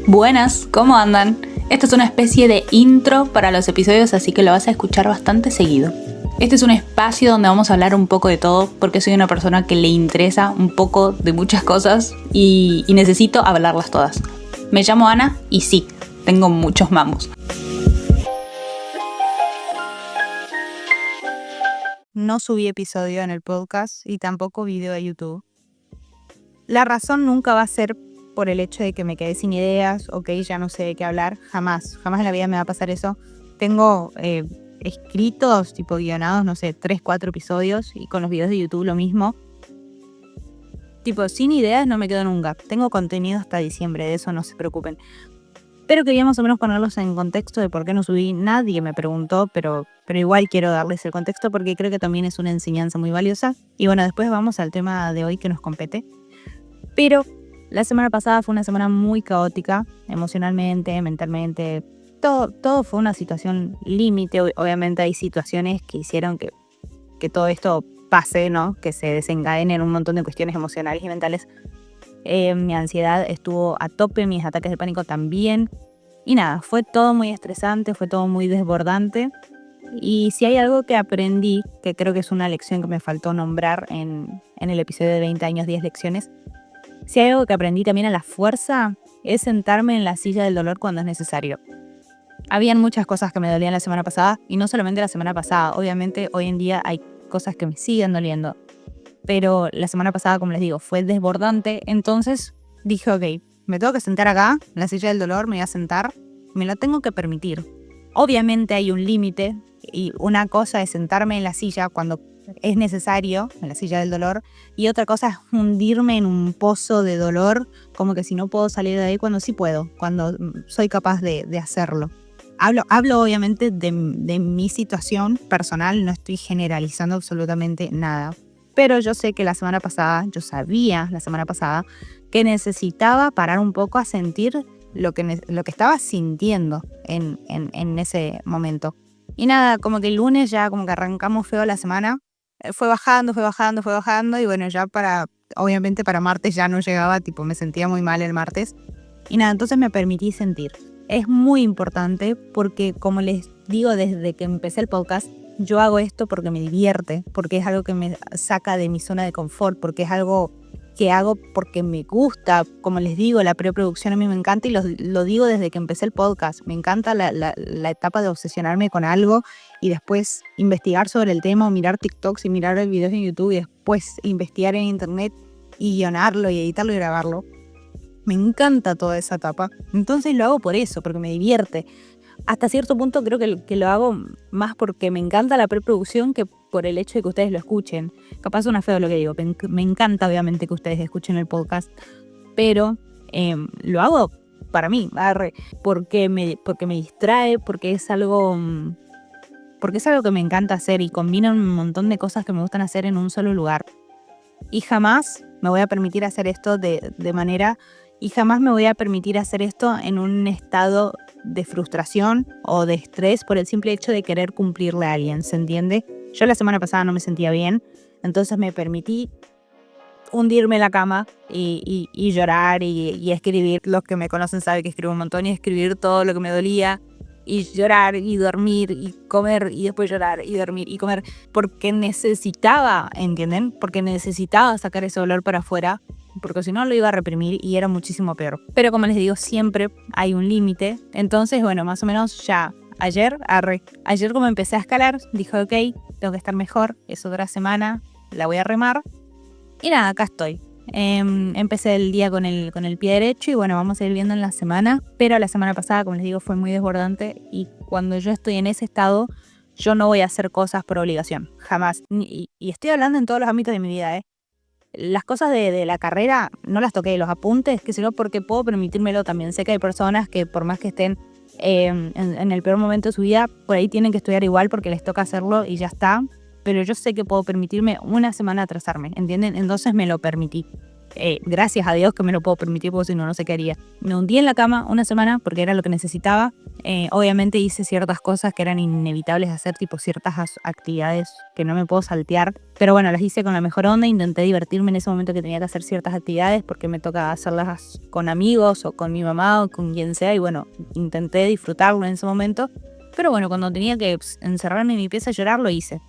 Buenas, ¿cómo andan? Esto es una especie de intro para los episodios, así que lo vas a escuchar bastante seguido. Este es un espacio donde vamos a hablar un poco de todo, porque soy una persona que le interesa un poco de muchas cosas y necesito hablarlas todas. Me llamo Ana y sí, tengo muchos mamos. No subí episodio en el podcast y tampoco video de YouTube. La razón nunca va a ser por el hecho de que me quedé sin ideas o que ya no sé de qué hablar. Jamás en la vida me va a pasar eso. Tengo escritos, tipo guionados, no sé, 3-4 episodios, y con los videos de YouTube lo mismo. Tipo, sin ideas no me quedo nunca. Tengo contenido hasta diciembre, de eso no se preocupen. Pero quería más o menos ponerlos en contexto de por qué no subí. Nadie me preguntó, pero igual quiero darles el contexto porque creo que también es una enseñanza muy valiosa. Y bueno, después vamos al tema de hoy que nos compete. Pero la semana pasada fue una semana muy caótica, emocionalmente, mentalmente. Todo fue una situación límite. Obviamente hay situaciones que hicieron que todo esto pase, ¿no? Que se desencadenen un montón de cuestiones emocionales y mentales. Mi ansiedad estuvo a tope, mis ataques de pánico también. Y nada, fue todo muy estresante, fue todo muy desbordante. Y si hay algo que aprendí, que creo que es una lección que me faltó nombrar en el episodio de 20 años, 10 lecciones. Si hay algo que aprendí también a la fuerza, es sentarme en la silla del dolor cuando es necesario. Habían muchas cosas que me dolían la semana pasada, y no solamente la semana pasada. Obviamente hoy en día hay cosas que me siguen doliendo. Pero la semana pasada, como les digo, fue desbordante. Entonces dije, ok, me tengo que sentar acá, en la silla del dolor, me voy a sentar, me lo tengo que permitir. Obviamente hay un límite, y una cosa es sentarme en la silla cuando es necesario, en la silla del dolor, y otra cosa es hundirme en un pozo de dolor, como que si no puedo salir de ahí cuando sí puedo, cuando soy capaz de hacerlo. Hablo obviamente de mi situación personal, no estoy generalizando absolutamente nada. Pero yo sé que yo sabía la semana pasada que necesitaba parar un poco a sentir lo que estaba sintiendo en ese momento. Y nada, como que el lunes ya como que arrancamos feo la semana. Fue bajando, y bueno, ya obviamente para martes ya no llegaba, tipo me sentía muy mal el martes. Y nada, entonces me permití sentir. Es muy importante porque, como les digo desde que empecé el podcast, yo hago esto porque me divierte, porque es algo que me saca de mi zona de confort, porque es algo que hago porque me gusta. Como les digo, la preproducción a mí me encanta, y lo digo desde que empecé el podcast. Me encanta la etapa de obsesionarme con algo y después investigar sobre el tema, o mirar TikToks y mirar videos en YouTube y después investigar en internet y guionarlo y editarlo y grabarlo. Me encanta toda esa etapa. Entonces lo hago por eso, porque me divierte. Hasta cierto punto creo que lo hago más porque me encanta la preproducción que por el hecho de que ustedes lo escuchen. Capaz suena feo lo que digo. Me encanta obviamente que ustedes escuchen el podcast, pero lo hago para mí, porque me distrae, porque es algo que me encanta hacer y combina un montón de cosas que me gustan hacer en un solo lugar. Y jamás me voy a permitir hacer esto y jamás me voy a permitir hacer esto en un estado de frustración o de estrés por el simple hecho de querer cumplirle a alguien, ¿se entiende? Yo la semana pasada no me sentía bien, entonces me permití hundirme en la cama y llorar y escribir. Los que me conocen saben que escribo un montón, y escribir todo lo que me dolía, y llorar y dormir y comer y después llorar y dormir y comer, porque necesitaba, ¿entienden? Porque necesitaba sacar ese dolor para afuera, porque si no lo iba a reprimir y era muchísimo peor. Pero como les digo, siempre hay un límite. Entonces, bueno, más o menos ya ayer como empecé a escalar, dije, ok, tengo que estar mejor, es otra semana, la voy a remar. Y nada, acá estoy. Empecé el día con el pie derecho, y bueno, vamos a ir viendo en la semana. Pero la semana pasada, como les digo, fue muy desbordante, y cuando yo estoy en ese estado, yo no voy a hacer cosas por obligación, jamás. Y estoy hablando en todos los ámbitos de mi vida, Las cosas de la carrera no las toqué, los apuntes, que sino porque puedo permitírmelo también. Sé que hay personas que por más que estén en el peor momento de su vida, por ahí tienen que estudiar igual porque les toca hacerlo y ya está. Pero yo sé que puedo permitirme una semana atrasarme, ¿entienden? Entonces me lo permití. Gracias a Dios que me lo puedo permitir, porque si no, no sé qué haría. Me hundí en la cama una semana porque era lo que necesitaba. Obviamente hice ciertas cosas que eran inevitables hacer, tipo ciertas actividades que no me puedo saltear. Pero bueno, las hice con la mejor onda. Intenté divertirme en ese momento que tenía que hacer ciertas actividades porque me toca hacerlas con amigos o con mi mamá o con quien sea. Y bueno, intenté disfrutarlo en ese momento. Pero bueno, cuando tenía que encerrarme en mi pieza a llorar, lo hice.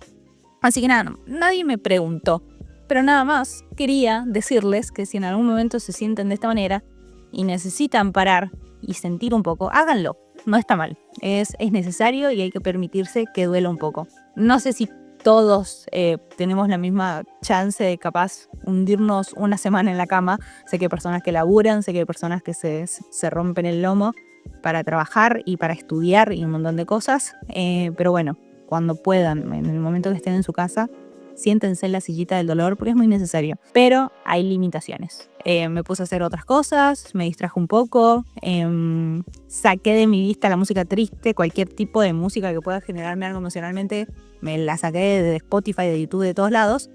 Así que nada, nadie me preguntó. Pero nada más quería decirles que si en algún momento se sienten de esta manera y necesitan parar y sentir un poco, háganlo. No está mal. Es necesario y hay que permitirse que duela un poco. No sé si todos tenemos la misma chance de capaz hundirnos una semana en la cama. Sé que hay personas que laburan, sé que hay personas que se rompen el lomo para trabajar y para estudiar y un montón de cosas. Pero bueno, cuando puedan, en el momento que estén en su casa, siéntense en la sillita del dolor porque es muy necesario. Pero hay limitaciones. Me puse a hacer otras cosas, me distrajo un poco, saqué de mi vista la música triste, cualquier tipo de música que pueda generarme algo emocionalmente, me la saqué de Spotify, de YouTube, de todos lados.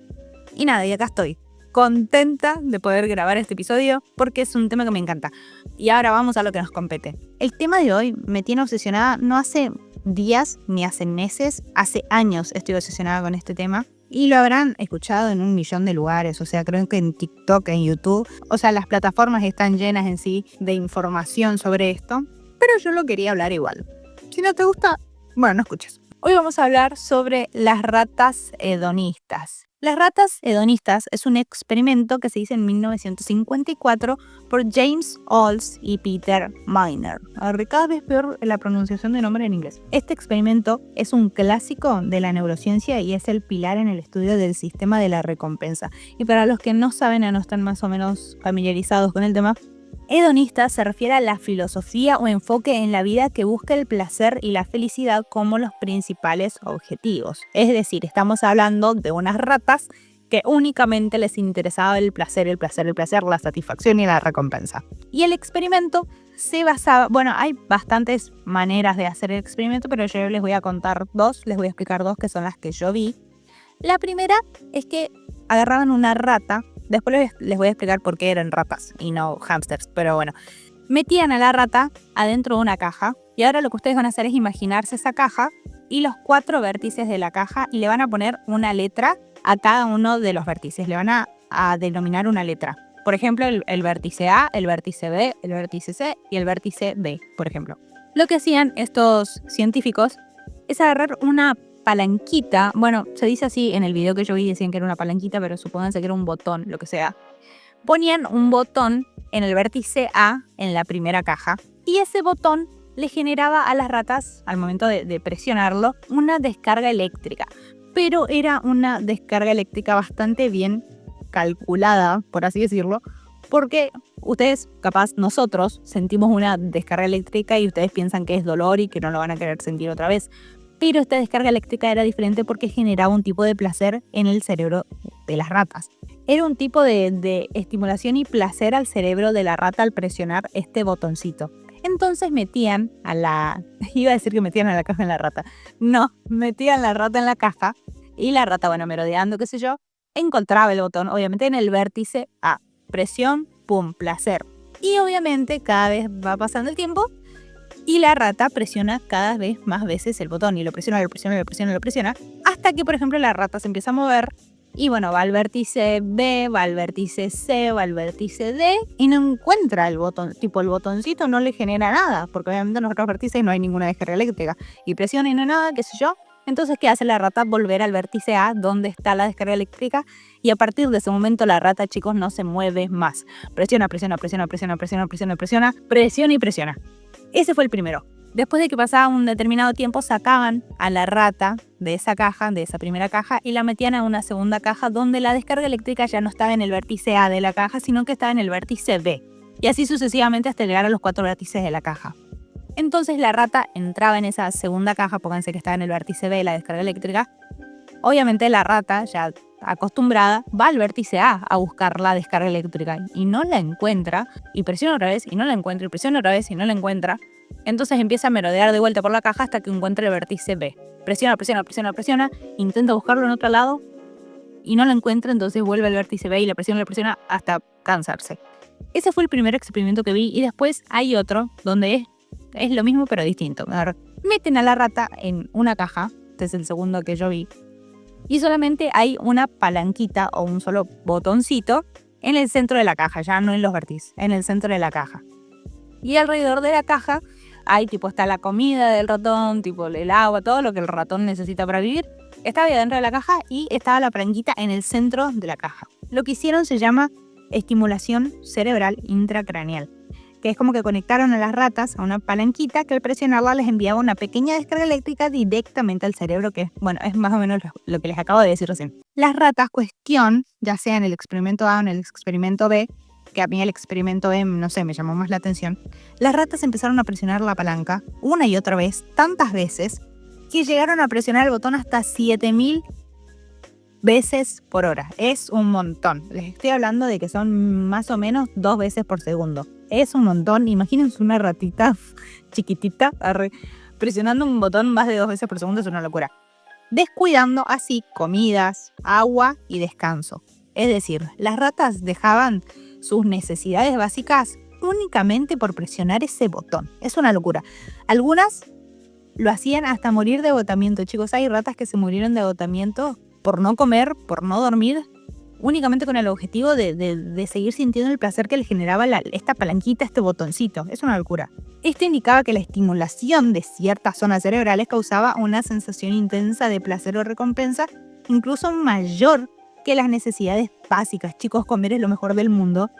Y nada, y acá estoy, contenta de poder grabar este episodio porque es un tema que me encanta. Y ahora vamos a lo que nos compete. El tema de hoy me tiene obsesionada, no hace días ni hace meses, hace años estoy obsesionada con este tema. Y lo habrán escuchado en 1.000.000 de lugares, o sea, creo que en TikTok, en YouTube, o sea, las plataformas están llenas en sí de información sobre esto, pero yo lo quería hablar igual. Si no te gusta, bueno, no escuches. Hoy vamos a hablar sobre las ratas hedonistas. Las ratas hedonistas es un experimento que se hizo en 1954 por James Olds y Peter Miner. Cada vez peor la pronunciación de nombre en inglés. Este experimento es un clásico de la neurociencia y es el pilar en el estudio del sistema de la recompensa. Y para los que no saben o no están más o menos familiarizados con el tema, hedonista se refiere a la filosofía o enfoque en la vida que busca el placer y la felicidad como los principales objetivos. Es decir, estamos hablando de unas ratas que únicamente les interesaba el placer, la satisfacción y la recompensa. Y el experimento se basaba, bueno, hay bastantes maneras de hacer el experimento, pero yo les voy a contar les voy a explicar dos que son las que yo vi. La primera es que agarraban una rata. Después les voy a explicar por qué eran ratas y no hámsters, pero bueno. Metían a la rata adentro de una caja y ahora lo que ustedes van a hacer es imaginarse esa caja y los 4 vértices de la caja y le van a poner una letra a cada uno de los vértices. Le van a denominar una letra. Por ejemplo, el vértice A, el vértice B, el vértice C y el vértice D, por ejemplo. Lo que hacían estos científicos es agarrar una palanquita, bueno, se dice así en el video que yo vi, decían que era una palanquita, pero supónganse que era un botón, lo que sea. Ponían un botón en el vértice A, en la primera caja, y ese botón le generaba a las ratas, al momento de presionarlo, una descarga eléctrica. Pero era una descarga eléctrica bastante bien calculada, por así decirlo, porque ustedes, capaz nosotros, sentimos una descarga eléctrica y ustedes piensan que es dolor y que no lo van a querer sentir otra vez. Pero esta descarga eléctrica era diferente porque generaba un tipo de placer en el cerebro de las ratas. Era un tipo de estimulación y placer al cerebro de la rata al presionar este botoncito. Entonces metían a la... Iba a decir que metían a la caja en la rata. No, metían la rata en la caja y la rata, bueno, merodeando, qué sé yo, encontraba el botón, obviamente en el vértice A. Presión, pum, placer. Y obviamente cada vez va pasando el tiempo y la rata presiona cada vez más veces el botón y lo presiona, hasta que, por ejemplo, la rata se empieza a mover y, bueno, va al vértice B, va al vértice C, va al vértice D y no encuentra el botón, tipo el botoncito no le genera nada, porque obviamente en los otros vértices no hay ninguna descarga eléctrica y presiona y no hay nada, qué sé yo. Entonces, ¿qué hace la rata? Volver al vértice A, donde está la descarga eléctrica, y a partir de ese momento la rata, chicos, no se mueve más. Presiona. Ese fue el primero. Después de que pasaba un determinado tiempo, sacaban a la rata de esa caja, de esa primera caja, y la metían a una segunda caja donde la descarga eléctrica ya no estaba en el vértice A de la caja, sino que estaba en el vértice B. Y así sucesivamente hasta llegar a los 4 vértices de la caja. Entonces la rata entraba en esa segunda caja, pónganse que estaba en el vértice B, la descarga eléctrica. Obviamente la rata, ya acostumbrada, va al vértice A buscar la descarga eléctrica y no la encuentra, y presiona otra vez y no la encuentra, y presiona otra vez y no la encuentra. Entonces empieza a merodear de vuelta por la caja hasta que encuentra el vértice B. Presiona, intenta buscarlo en otro lado y no lo encuentra, entonces vuelve al vértice B y la presiona hasta cansarse. Ese fue el primer experimento que vi y después hay otro donde es lo mismo pero distinto. A ver, meten a la rata en una caja, este es el segundo que yo vi, y solamente hay una palanquita o un solo botoncito en el centro de la caja, ya no en los vértices, en el centro de la caja. Y alrededor de la caja hay está la comida del ratón, el agua, todo lo que el ratón necesita para vivir. Estaba ahí adentro de la caja y estaba la palanquita en el centro de la caja. Lo que hicieron se llama estimulación cerebral intracraneal, que es como que conectaron a las ratas a una palanquita que al presionarla les enviaba una pequeña descarga eléctrica directamente al cerebro, que es más o menos lo que les acabo de decir recién. Las ratas cuestión, ya sea en el experimento A o en el experimento B, que a mí el experimento B, no sé, me llamó más la atención, las ratas empezaron a presionar la palanca una y otra vez, tantas veces, que llegaron a presionar el botón hasta 7000 veces por hora. Es un montón. Les estoy hablando de que son más o menos 2 veces por segundo. Es un montón. Imagínense una ratita chiquitita presionando un botón más de 2 veces por segundo. Es una locura. Descuidando así comidas, agua y descanso. Es decir, las ratas dejaban sus necesidades básicas únicamente por presionar ese botón. Es una locura. Algunas lo hacían hasta morir de agotamiento. Chicos, hay ratas que se murieron de agotamiento por no comer, por no dormir, únicamente con el objetivo de seguir sintiendo el placer que les generaba esta palanquita, este botoncito. Es una locura. Esto indicaba que la estimulación de ciertas zonas cerebrales causaba una sensación intensa de placer o recompensa, incluso mayor que las necesidades básicas. Chicos, comer es lo mejor del mundo.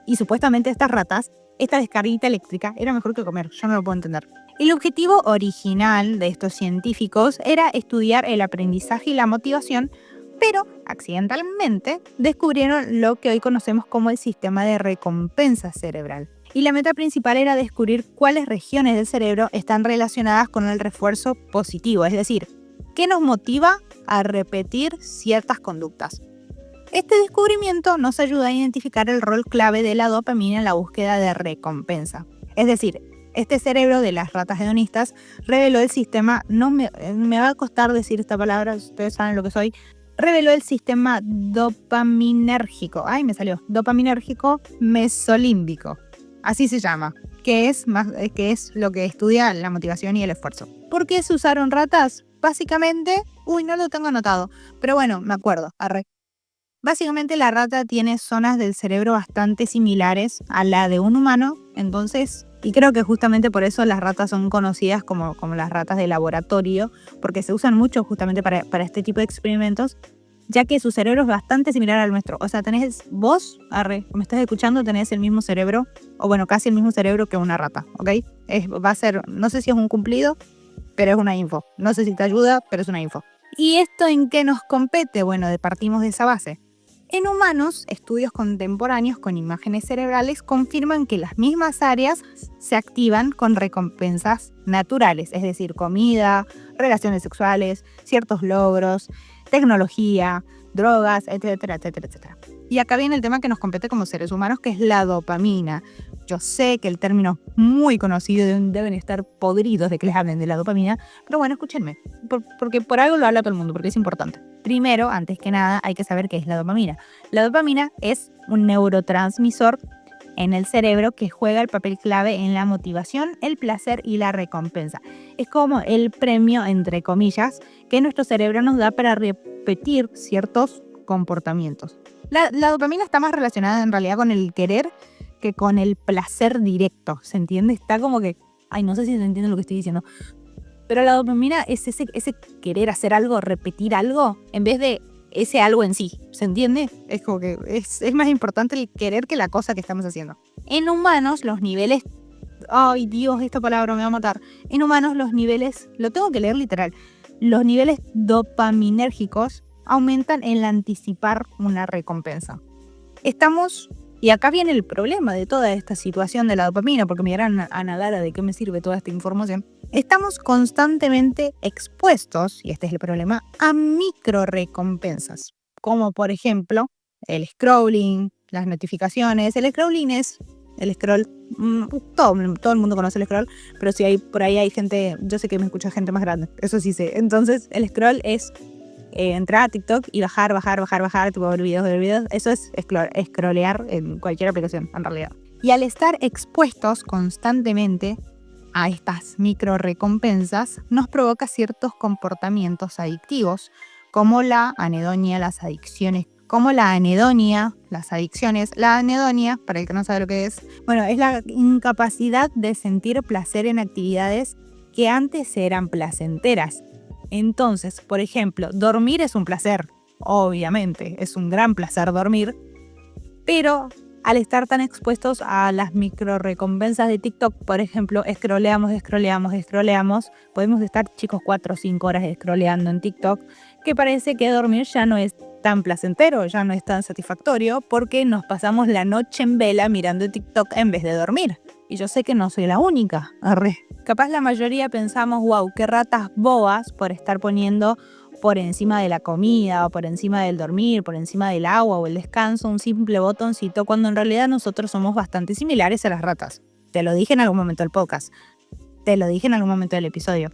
Y supuestamente estas ratas, esta descarguita eléctrica, era mejor que comer. Yo no lo puedo entender. El objetivo original de estos científicos era estudiar el aprendizaje y la motivación, pero accidentalmente descubrieron lo que hoy conocemos como el sistema de recompensa cerebral. Y la meta principal era descubrir cuáles regiones del cerebro están relacionadas con el refuerzo positivo, es decir, qué nos motiva a repetir ciertas conductas. Este descubrimiento nos ayuda a identificar el rol clave de la dopamina en la búsqueda de recompensa. Es decir, este cerebro de las ratas hedonistas reveló el sistema, me va a costar decir esta palabra, ustedes saben lo que soy, reveló el sistema dopaminérgico, dopaminérgico mesolímbico, así se llama, que es lo que estudia la motivación y el esfuerzo. ¿Por qué se usaron ratas? Básicamente, no lo tengo anotado, pero bueno, me acuerdo, Básicamente la rata tiene zonas del cerebro bastante similares a la de un humano, entonces, y creo que justamente por eso las ratas son conocidas como las ratas de laboratorio, porque se usan mucho justamente para este tipo de experimentos, ya que su cerebro es bastante similar al nuestro. O sea, vos, me estás escuchando, tenés el mismo cerebro, o bueno, casi el mismo cerebro que una rata, ¿ok? Va a ser, no sé si es un cumplido, pero es una info. No sé si te ayuda, pero es una info. ¿Y esto en qué nos compete? Bueno, partimos de esa base. En humanos, estudios contemporáneos con imágenes cerebrales confirman que las mismas áreas se activan con recompensas naturales, es decir, comida, relaciones sexuales, ciertos logros, tecnología, drogas, etcétera, etcétera, etcétera. Y acá viene el tema que nos compete como seres humanos, que es la dopamina. Yo sé que el término es muy conocido, deben estar podridos de que les hablen de la dopamina, pero bueno, escúchenme, porque por algo lo habla todo el mundo, porque es importante. Primero, antes que nada, hay que saber qué es la dopamina. La dopamina es un neurotransmisor en el cerebro que juega el papel clave en la motivación, el placer y la recompensa. Es como el premio, entre comillas, que nuestro cerebro nos da para repetir ciertos comportamientos. La dopamina está más relacionada en realidad con el querer que con el placer directo, ¿se entiende? Está como que, no sé si se entiende lo que estoy diciendo, pero la dopamina es ese querer hacer algo, repetir algo, en vez de ese algo en sí, ¿se entiende? Es como que es más importante el querer que la cosa que estamos haciendo. En humanos, los niveles, ay Dios, esta palabra me va a matar. En humanos, los niveles, lo tengo que leer literal, los niveles dopaminérgicos aumentan el anticipar una recompensa. Y acá viene el problema de toda esta situación de la dopamina, porque me dirán, Ana Lara, ¿de qué me sirve toda esta información? Estamos constantemente expuestos, y este es el problema, a micro recompensas, como por ejemplo el scrolling, las notificaciones. El scroll, todo el mundo conoce el scroll, pero si por ahí hay gente, yo sé que me escucha gente más grande, eso sí sé. Entonces el scroll es entrar a TikTok y bajar, tipo ver videos. Eso es scrollear en cualquier aplicación, en realidad. Y al estar expuestos constantemente a estas micro recompensas, nos provoca ciertos comportamientos adictivos, como la anedonia, las adicciones. La anedonia, para el que no sabe lo que es, bueno, es la incapacidad de sentir placer en actividades que antes eran placenteras. Entonces, por ejemplo, dormir es un placer, obviamente, es un gran placer dormir, pero al estar tan expuestos a las micro recompensas de TikTok, por ejemplo, scrolleamos, podemos estar, chicos, 4 o 5 horas scrolleando en TikTok, que parece que dormir ya no es tan placentero, ya no es tan satisfactorio, porque nos pasamos la noche en vela mirando TikTok en vez de dormir. Y yo sé que no soy la única. Capaz la mayoría pensamos, wow, qué ratas bobas por estar poniendo por encima de la comida o por encima del dormir, por encima del agua o el descanso, un simple botoncito, cuando en realidad nosotros somos bastante similares a las ratas. Te lo dije en algún momento del podcast. Te lo dije en algún momento del episodio.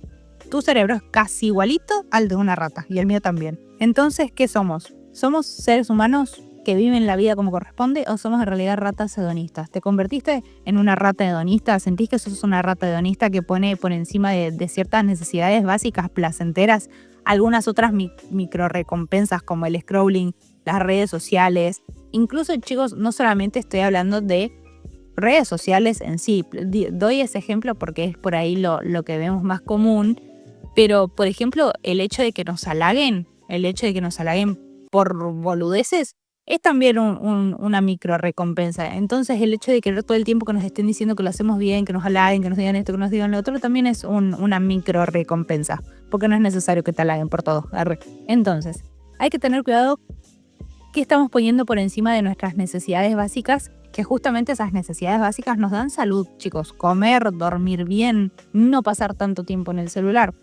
Tu cerebro es casi igualito al de una rata y el mío también. Entonces, ¿qué somos? ¿Somos seres humanos que viven la vida como corresponde o somos en realidad ratas hedonistas? ¿Te convertiste en una rata hedonista? ¿Sentís que sos una rata hedonista que pone por encima de ciertas necesidades básicas placenteras algunas otras micro recompensas como el scrolling, las redes sociales? Incluso, chicos, no solamente estoy hablando de redes sociales en sí. Doy ese ejemplo porque es por ahí lo que vemos más común. Pero, por ejemplo, el hecho de que nos halaguen por boludeces, es también una micro recompensa. Entonces, el hecho de querer todo el tiempo que nos estén diciendo que lo hacemos bien, que nos halaguen, que nos digan esto, que nos digan lo otro, también es una micro recompensa, porque no es necesario que te halaguen por todo. Entonces, hay que tener cuidado qué estamos poniendo por encima de nuestras necesidades básicas, que justamente esas necesidades básicas nos dan salud, chicos. Comer, dormir bien, no pasar tanto tiempo en el celular.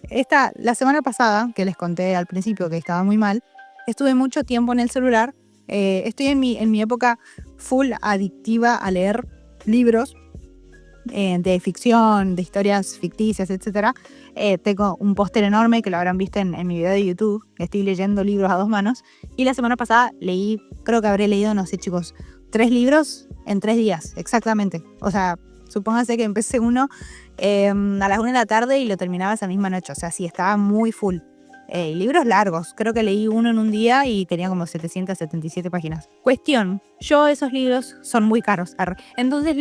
La semana pasada, que les conté al principio que estaba muy mal, estuve mucho tiempo en el celular. Estoy en mi época full adictiva a leer libros de ficción, de historias ficticias, etc. Tengo un póster enorme que lo habrán visto en mi video de YouTube. Estoy leyendo libros a 2 manos. Y la semana pasada creo que habré leído, no sé, chicos, 3 libros en 3 días, exactamente. O sea, supóngase que empecé uno a las 1 de la tarde y lo terminaba esa misma noche. O sea, sí, estaba muy full. Libros largos, creo que leí uno en un día y tenía como 777 páginas. Cuestión, yo esos libros son muy caros, entonces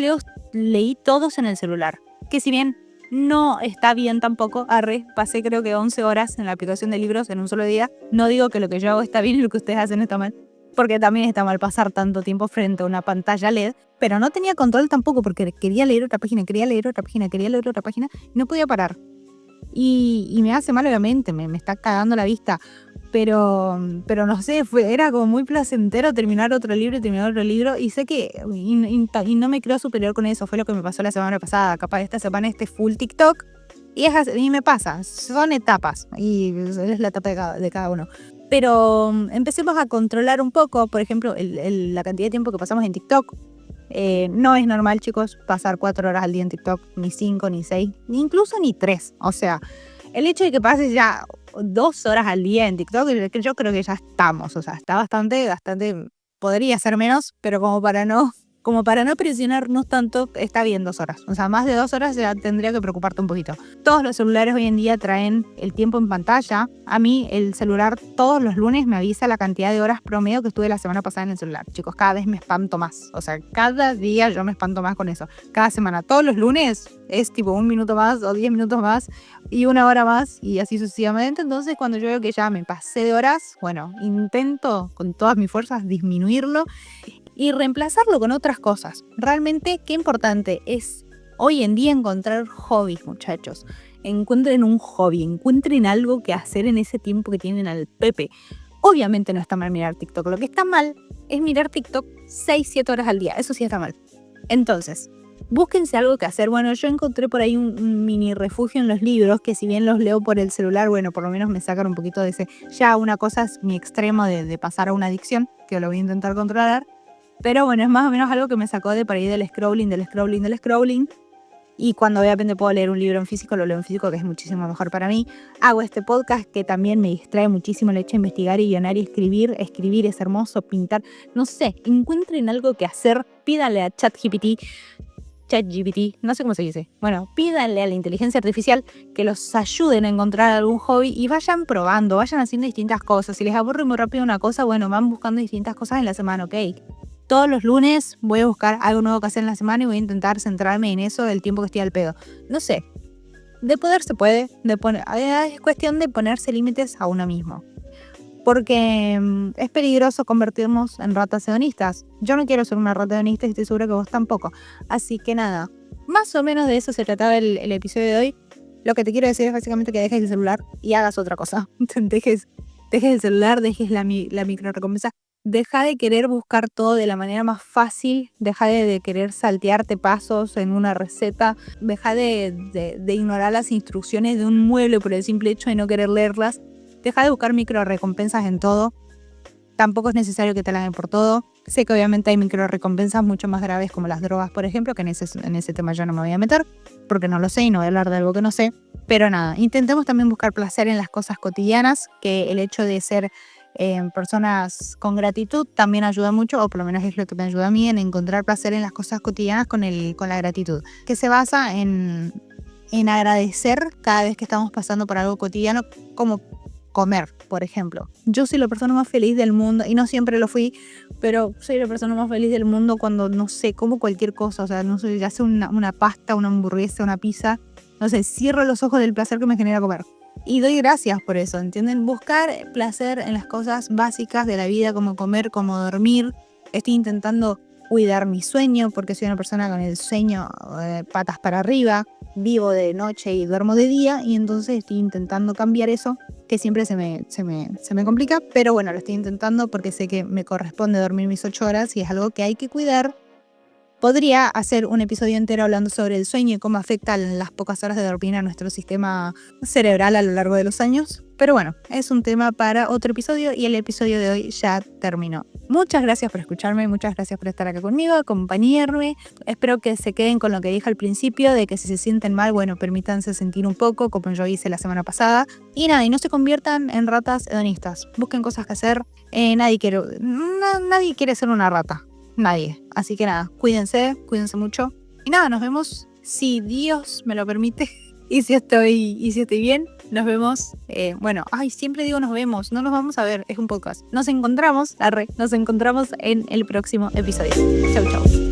leí todos en el celular, que si bien no está bien tampoco, pasé creo que 11 horas en la aplicación de libros en un solo día. No digo que lo que yo hago está bien y lo que ustedes hacen está mal, porque también está mal pasar tanto tiempo frente a una pantalla LED, pero no tenía control tampoco porque quería leer otra página y no podía parar. Y me hace mal, obviamente, me está cagando la vista, pero no sé, era como muy placentero terminar otro libro y sé que y no me creo superior con eso. Fue lo que me pasó la semana pasada. Capaz esta semana full TikTok y me pasa, son etapas y es la etapa de cada uno. Pero empecemos a controlar un poco, por ejemplo, la cantidad de tiempo que pasamos en TikTok. No es normal, chicos, pasar 4 horas al día en TikTok, ni 5, ni 6, ni incluso ni 3. O sea, el hecho de que pases ya 2 horas al día en TikTok, yo creo que ya estamos. O sea, está bastante, podría ser menos, pero como para no presionarnos tanto, está bien 2 horas. O sea, más de 2 horas ya tendría que preocuparte un poquito. Todos los celulares hoy en día traen el tiempo en pantalla. A mí el celular todos los lunes me avisa la cantidad de horas promedio que estuve la semana pasada en el celular. Chicos, cada vez me espanto más. O sea, cada día yo me espanto más con eso. Cada semana, todos los lunes es tipo 1 minuto más o 10 minutos más y 1 hora más y así sucesivamente. Entonces, cuando yo veo que ya me pasé de horas, bueno, intento con todas mis fuerzas disminuirlo y reemplazarlo con otras cosas. Realmente, qué importante es hoy en día encontrar hobbies, muchachos. Encuentren un hobby, encuentren algo que hacer en ese tiempo que tienen al pepe. Obviamente no está mal mirar TikTok. Lo que está mal es mirar TikTok 6-7 horas al día. Eso sí está mal. Entonces, búsquense algo que hacer. Bueno, yo encontré por ahí un mini refugio en los libros, que si bien los leo por el celular, bueno, por lo menos me sacan un poquito de ese... Ya una cosa es mi extremo de pasar a una adicción, que lo voy a intentar controlar. Pero bueno, es más o menos algo que me sacó de por ahí del scrolling. Y cuando obviamente puedo leer un libro en físico, lo leo en físico, que es muchísimo mejor para mí. Hago este podcast que también me distrae muchísimo el hecho de investigar y guionar y escribir. Escribir es hermoso, pintar, no sé, encuentren algo que hacer, pídanle a ChatGPT, no sé cómo se dice. Bueno, pídanle a la inteligencia artificial que los ayuden a encontrar algún hobby y vayan probando, vayan haciendo distintas cosas. Si les aburre muy rápido una cosa, bueno, van buscando distintas cosas en la semana, ¿ok? Todos los lunes voy a buscar algo nuevo que hacer en la semana y voy a intentar centrarme en eso el tiempo que estoy al pedo. No sé, de poder se puede, es cuestión de ponerse límites a uno mismo. Porque es peligroso convertirnos en ratas hedonistas. Yo no quiero ser una rata hedonista y estoy segura que vos tampoco. Así que nada, más o menos de eso se trataba el episodio de hoy. Lo que te quiero decir es básicamente que dejes el celular y hagas otra cosa. dejes el celular, dejes la micro recompensa. Deja de querer buscar todo de la manera más fácil, deja de querer saltearte pasos en una receta, deja de ignorar las instrucciones de un mueble por el simple hecho de no querer leerlas, deja de buscar micro recompensas en todo, tampoco es necesario que te la den por todo. Sé que obviamente hay micro recompensas mucho más graves como las drogas, por ejemplo, que en ese tema yo no me voy a meter, porque no lo sé y no voy a hablar de algo que no sé, pero nada, intentemos también buscar placer en las cosas cotidianas, que el hecho de ser personas con gratitud también ayuda mucho, o por lo menos es lo que me ayuda a mí, en encontrar placer en las cosas cotidianas con la gratitud, que se basa en agradecer cada vez que estamos pasando por algo cotidiano, como comer, por ejemplo. Yo soy la persona más feliz del mundo, y no siempre lo fui, pero soy la persona más feliz del mundo cuando, no sé, como cualquier cosa, o sea, no sé, ya sea una pasta, una hamburguesa, una pizza, no sé, cierro los ojos del placer que me genera comer. Y doy gracias por eso, ¿entienden? Buscar placer en las cosas básicas de la vida, como comer, como dormir. Estoy intentando cuidar mi sueño, porque soy una persona con el sueño patas para arriba. Vivo de noche y duermo de día, y entonces estoy intentando cambiar eso, que siempre se me complica. Pero bueno, lo estoy intentando porque sé que me corresponde dormir mis 8 horas y es algo que hay que cuidar. Podría hacer un episodio entero hablando sobre el sueño y cómo afecta las pocas horas de dormir a nuestro sistema cerebral a lo largo de los años. Pero bueno, es un tema para otro episodio y el episodio de hoy ya terminó. Muchas gracias por escucharme, muchas gracias por estar acá conmigo, acompañarme. Espero que se queden con lo que dije al principio, de que si se sienten mal, bueno, permítanse sentir un poco, como yo hice la semana pasada. Y nada, y no se conviertan en ratas hedonistas. Busquen cosas que hacer. Nadie quiere ser una rata. Nadie. Así que nada, cuídense mucho. Y nada, nos vemos, si Dios me lo permite. Y si estoy bien, nos vemos. Siempre digo nos vemos, no nos vamos a ver, es un podcast. Nos encontramos en el próximo episodio. Chau, chau.